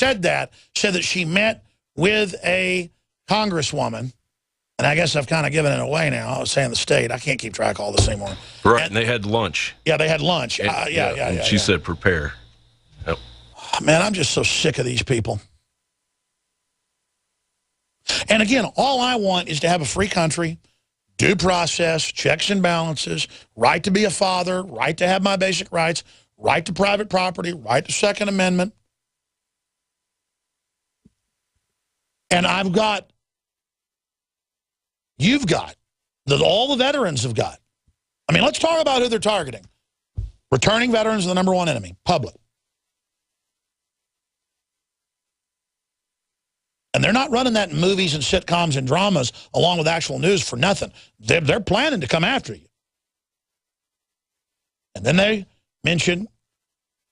said that she met with a congresswoman, and I guess I've kind of given it away now. I was saying the state. I can't keep track of all this anymore. Right, and they had lunch. Yeah, they had lunch. And she said prepare. Yep. Man, I'm just so sick of these people. And again, all I want is to have a free country, due process, checks and balances, right to be a father, right to have my basic rights, right to private property, right to Second Amendment. And you've got, all the veterans have got. I mean, let's talk about who they're targeting. Returning veterans are the number one enemy, public. And they're not running that in movies and sitcoms and dramas along with actual news for nothing. They're planning to come after you. And then they mention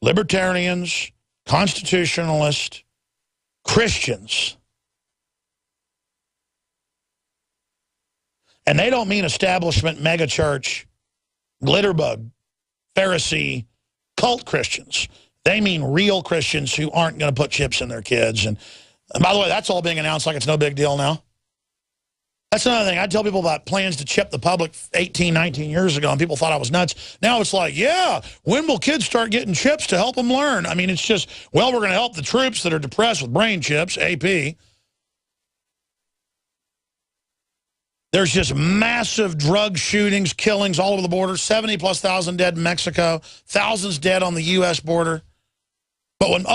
libertarians, constitutionalists, Christians. And they don't mean establishment, megachurch, glitterbug, Pharisee, cult Christians. They mean real Christians who aren't going to put chips in their kids. And by the way, that's all being announced like it's no big deal now. That's another thing. I tell people about plans to chip the public 18, 19 years ago, and people thought I was nuts. Now it's like, yeah, when will kids start getting chips to help them learn? I mean, it's just, well, we're going to help the troops that are depressed with brain chips, AP. There's just massive drug shootings, killings all over the border, 70+ thousand dead in Mexico, thousands dead on the U.S. border. But when,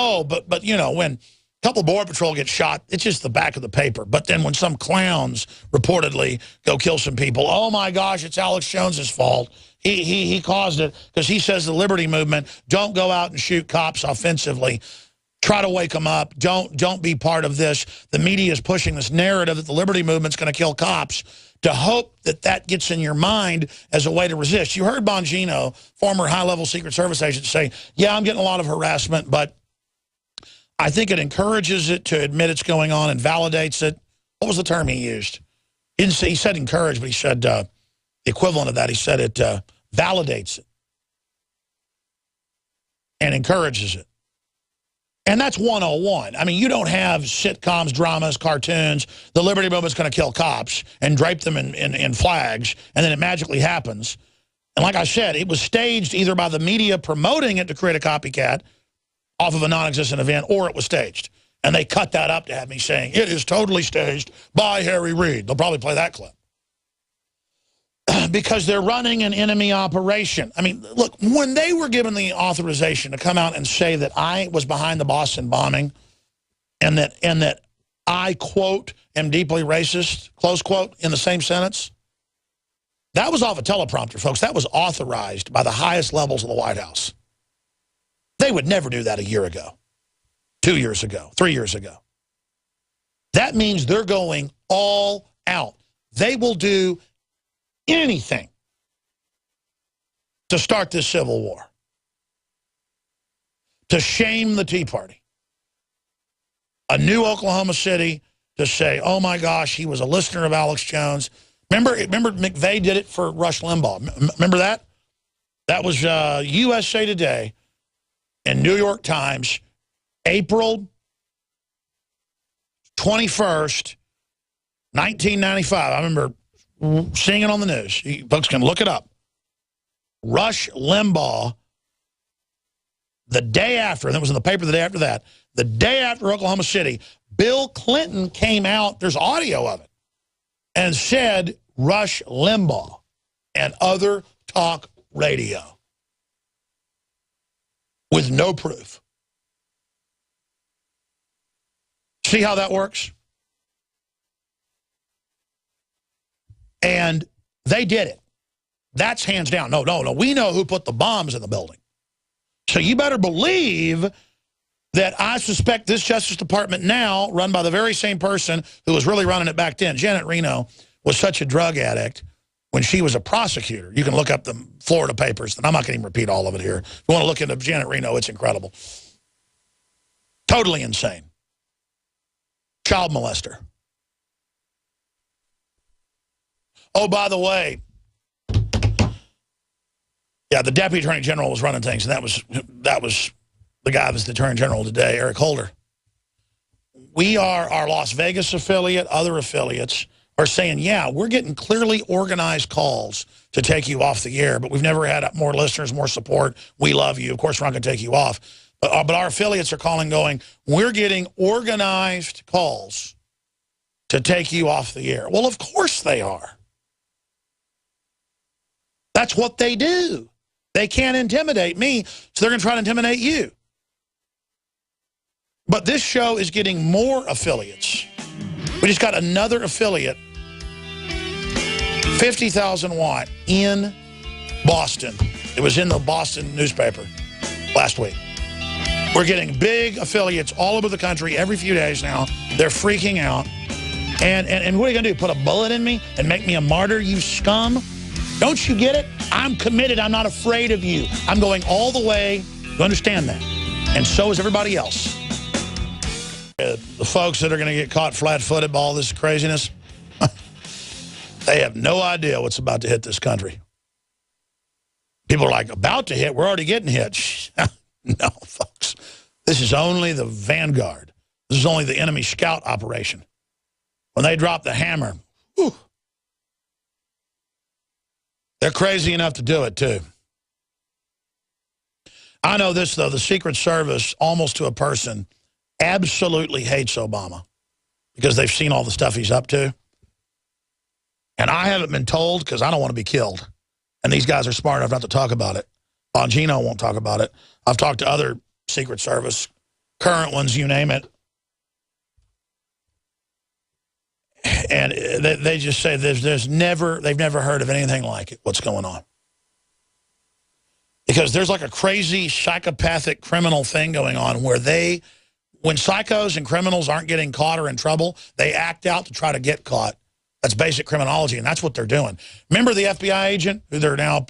you know, when a couple of Border Patrol get shot, it's just the back of the paper. But then when some clowns reportedly go kill some people, oh my gosh, it's Alex Jones's fault. He caused it because he says the Liberty Movement, don't go out and shoot cops offensively. Try to wake them up. Don't be part of this. The media is pushing this narrative that the Liberty Movement's going to kill cops to hope that that gets in your mind as a way to resist. You heard Bongino, former high-level Secret Service agent, say, yeah, I'm getting a lot of harassment, but I think it encourages it to admit it's going on and validates it. What was the term he used? He said encourage, but he said the equivalent of that. He said it validates it and encourages it. And that's 101. I mean, you don't have sitcoms, dramas, cartoons. The Liberty Movement's going to kill cops and drape them in flags, and then it magically happens. And like I said, it was staged either by the media promoting it to create a copycat off of a non-existent event, or it was staged. And they cut that up to have me saying, it is totally staged by Harry Reid. They'll probably play that clip. Because they're running an enemy operation. I mean, look, when they were given the authorization to come out and say that I was behind the Boston bombing and that I, quote, am deeply racist, close quote, in the same sentence, that was off a teleprompter, folks. That was authorized by the highest levels of the White House. They would never do that a year ago, 2 years ago, 3 years ago. That means they're going all out. They will do anything to start this civil war, to shame the Tea Party. A new Oklahoma City to say, oh my gosh, he was a listener of Alex Jones. Remember McVeigh did it for Rush Limbaugh. Remember that? That was USA Today and New York Times, April 21st, 1995. I remember seeing it on the news. You folks can look it up. Rush Limbaugh, the day after, and it was in the paper the day after that, the day after Oklahoma City, Bill Clinton came out, there's audio of it, and said Rush Limbaugh and other talk radio with no proof. See how that works? And they did it. That's hands down. No. We know who put the bombs in the building. So you better believe that I suspect this Justice Department now, run by the very same person who was really running it back then. Janet Reno was such a drug addict when she was a prosecutor. You can look up the Florida papers, and I'm not going to even repeat all of it here. If you want to look into Janet Reno, it's incredible. Totally insane. Child molester. Oh, by the way, yeah, the Deputy Attorney General was running things, and that was the guy that's the Attorney General today, Eric Holder. we are our Las Vegas affiliate, other affiliates are saying, yeah, we're getting clearly organized calls to take you off the air, but we've never had more listeners, more support. We love you. Of course, we're not going to take you off. But our affiliates are calling going, we're getting organized calls to take you off the air. Well, of course they are. That's what they do. They can't intimidate me, so they're going to try to intimidate you. But this show is getting more affiliates. We just got another affiliate, 50,000 watt in Boston. It was in the Boston newspaper last week. We're getting big affiliates all over the country every few days now. They're freaking out. And what are you going to do, put a bullet in me and make me a martyr, you scum? Don't you get it? I'm committed. I'm not afraid of you. I'm going all the way. You understand that? And so is everybody else. The folks that are going to get caught flat-footed by all this craziness, they have no idea what's about to hit this country. People are like, about to hit? We're already getting hit. No, folks. This is only the vanguard. This is only the enemy scout operation. When they drop the hammer, whew, they're crazy enough to do it, too. I know this, though. The Secret Service, almost to a person, absolutely hates Obama because they've seen all the stuff he's up to. And I haven't been told because I don't want to be killed. And these guys are smart enough not to talk about it. Bongino won't talk about it. I've talked to other Secret Service, current ones, you name it. And they just say they've never heard of anything like it, what's going on. Because there's like a crazy psychopathic criminal thing going on where when psychos and criminals aren't getting caught or in trouble, they act out to try to get caught. That's basic criminology, and that's what they're doing. Remember the FBI agent who they're now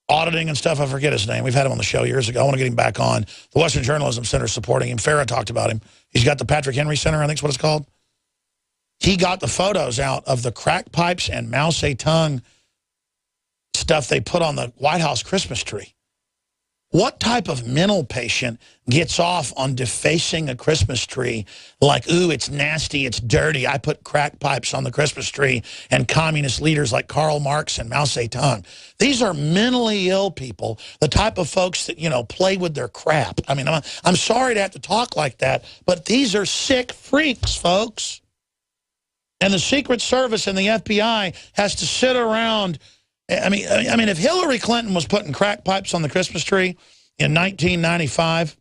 auditing and stuff? I forget his name. We've had him on the show years ago. I want to get him back on. The Western Journalism Center is supporting him. Farrah talked about him. He's got the Patrick Henry Center, I think is what it's called. He got the photos out of the crack pipes and Mao Zedong stuff they put on the White House Christmas tree. What type of mental patient gets off on defacing a Christmas tree like, ooh, it's nasty, it's dirty, I put crack pipes on the Christmas tree, and communist leaders like Karl Marx and Mao Zedong? These are mentally ill people, the type of folks that, you know, play with their crap. I mean, I'm sorry to have to talk like that, but these are sick freaks, folks. And the Secret Service and the FBI has to sit around. I mean, if Hillary Clinton was putting crack pipes on the Christmas tree in 1995,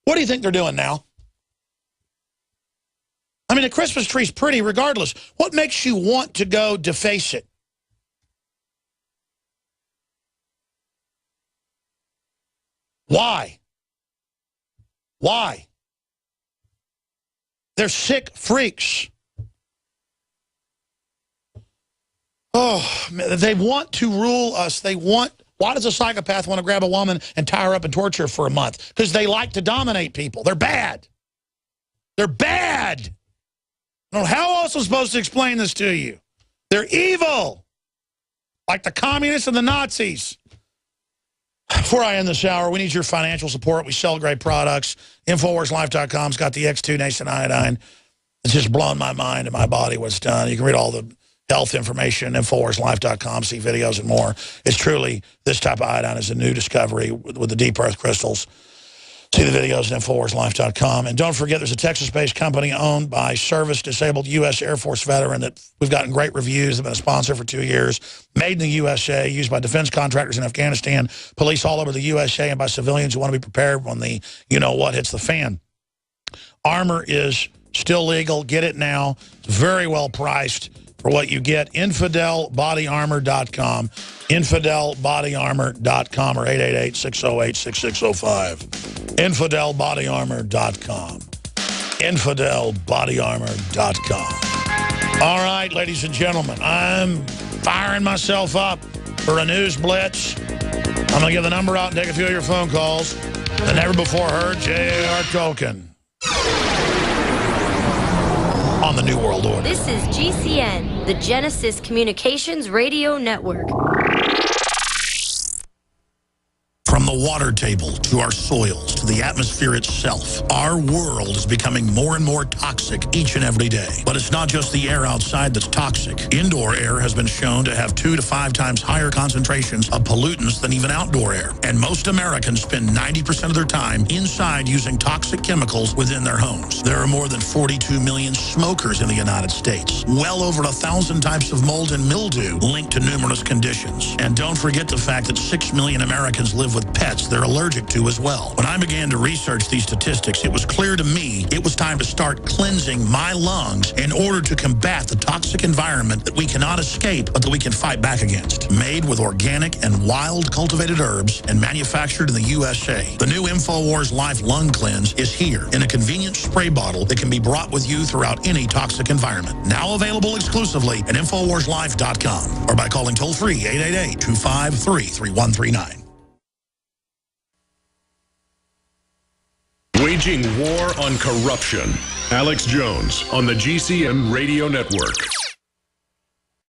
what do you think they're doing now? I mean, the Christmas tree's pretty regardless. What makes you want to go deface it? Why? Why? They're sick freaks. Oh, they want to rule us. Why does a psychopath want to grab a woman and tie her up and torture her for a month? Because they like to dominate people. They're bad. They're bad. I don't know how else I'm supposed to explain this to you. They're evil. Like the communists and the Nazis. Before I end this hour, we need your financial support. We sell great products. InfoWarsLife.com's got the X2 Nascent Iodine. It's just blown my mind and my body what's done. You can read all the health information, InfoWarsLife.com, see videos and more. It's truly, this type of iodine is a new discovery with the deep earth crystals. See the videos at InfoWarsLife.com. And don't forget, there's a Texas-based company owned by service-disabled U.S. Air Force veteran that we've gotten great reviews. They've been a sponsor for 2 years. Made in the USA, used by defense contractors in Afghanistan, police all over the USA, and by civilians who want to be prepared when the you-know-what hits the fan. Armor is still legal. Get it now. It's very well priced for what you get. InfidelBodyArmor.com. InfidelBodyArmor.com or 888-608-6605. InfidelBodyArmor.com. InfidelBodyArmor.com. All right, ladies and gentlemen, I'm firing myself up for a news blitz. I'm going to give the number out and take a few of your phone calls. The never before heard J.R. Tolkien on the New World Order. This is GCN, the Genesis Communications Radio Network. From From the water table to our soils to the atmosphere itself, our world is becoming more and more toxic each and every day. But it's not just the air outside that's toxic. Indoor air has been shown to have 2 to 5 times higher concentrations of pollutants than even outdoor air. And most Americans spend 90% of their time inside using toxic chemicals within their homes. There are more than 42 million smokers in the United States. Well over 1,000 types of mold and mildew linked to numerous conditions. And don't forget the fact that 6 million Americans live with pets they're allergic to as well. When I began to research these statistics, it was clear to me it was time to start cleansing my lungs in order to combat the toxic environment that we cannot escape, but that we can fight back against. Made with organic and wild cultivated herbs and manufactured in the USA, the new InfoWars Life Lung Cleanse is here in a convenient spray bottle that can be brought with you throughout any toxic environment. Now available exclusively at InfoWarsLife.com or by calling toll-free 888-253-3139. Waging war on corruption. Alex Jones on the GCN Radio Network.